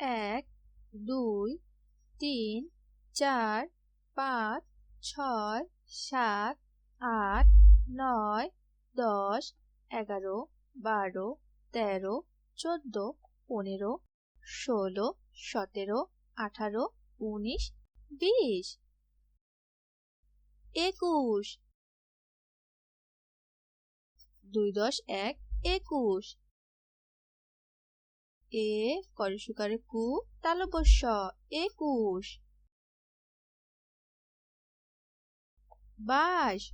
এক, দুই, তিন, চার, পাঁচ, ছয়, সাত, আট, নয়, 10, 11, 12, 13, 14, 15, 16, 17, 18, 19, 20, 21, 2 10 1 21, এ করসুকারে কু তালবস্য 21, 22,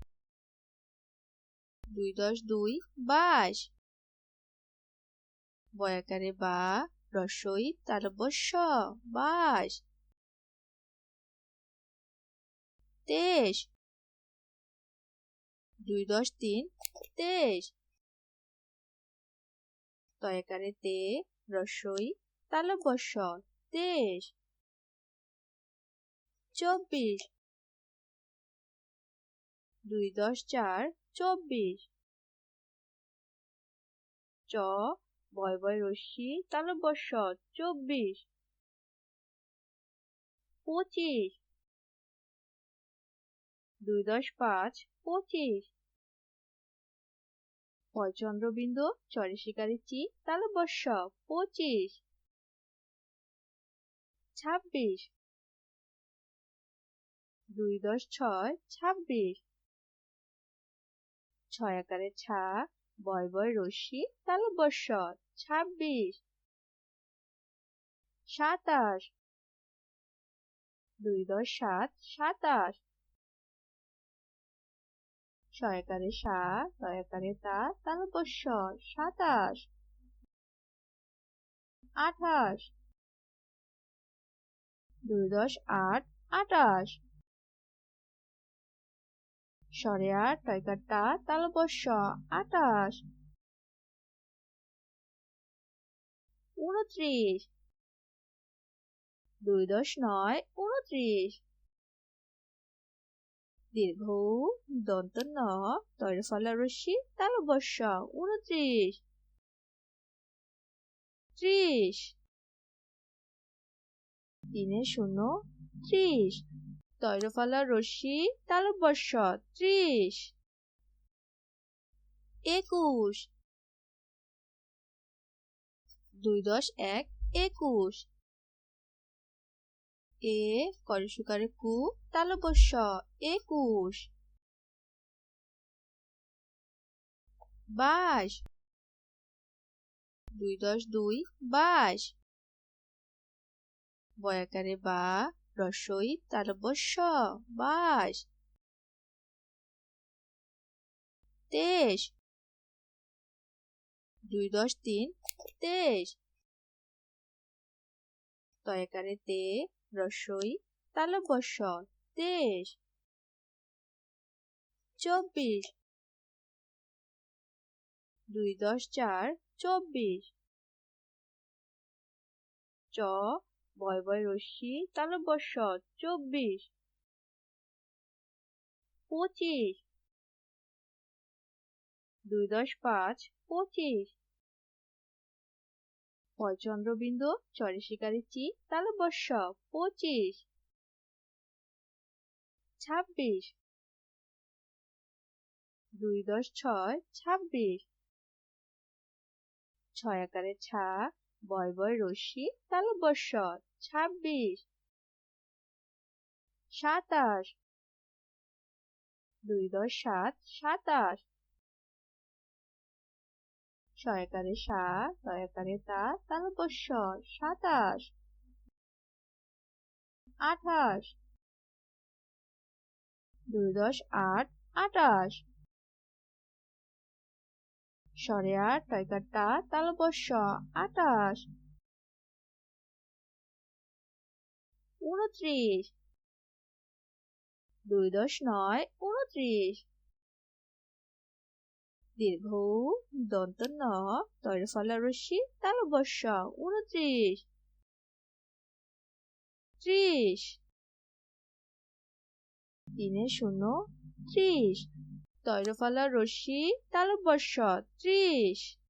2 10 2 22, বয়াকারে বা রসই তালবস্য 22, 23, 2 10 3 23, তয়াকারে তে রসই তালবস্য 23, 24, 2 10 4 24, চ বয় বয় রশ্মি তালবস্য 24, 25, 2 10 5 25, পয় চন্দ্রবিন্দু চরে শিকারি চি তালবস্য 25, 26, 2 10 6 26, ছয় আকারে ছা বয় বয় রশ্মি তালবস্য 26, 27, 2 10 7 27, ছয়াকারে সা তয়াকারে তা তালবস্য 27, 28, 2 10 8 28, সরে আর টয়কার তা তালবস্য 28, 29, 2 10 9 29, দীর্ঘ দন্ত ন তৈর ফলা রশ্মি তালবস্য 29, 30, 3 0 30, তৈর ফলা রশ্মি তালবস্য 30, 21, 2 10 1 21, এ করসুকারে কু তালবস্য 21, 22, 2 10 2 22, বয়াকারে বা রসই তালবস্য 22, 23, 2 10 3 23, তয়াকারে তে রসই তালবস্য 23, 24, 2 10 4 24, চ বয় বয় রশ্মি তালবস্য 24, 25, 2 10 5 25, পয় চন্দ্রবিন্দু চরে শিকারি চি তালবস্য 25, 26, 2 10 6 26, ছয় আকারে ছা বয় বয় রশ্মি তালবস্য 26, 27, 2 10 7 27, ছয়াকারে সা তয়াকারে তা তালবস্য 27, 28, 2 10 8 28, সরে আর টয়কার তা তালবস্য 28, 29, 2 10 9 29, দীর্ঘ দন্ত ন তৈর ফলা রশ্মি তালবস্য 29, 30, 3 0 30, তৈর ফলা রশ্মি তালবস্য 30,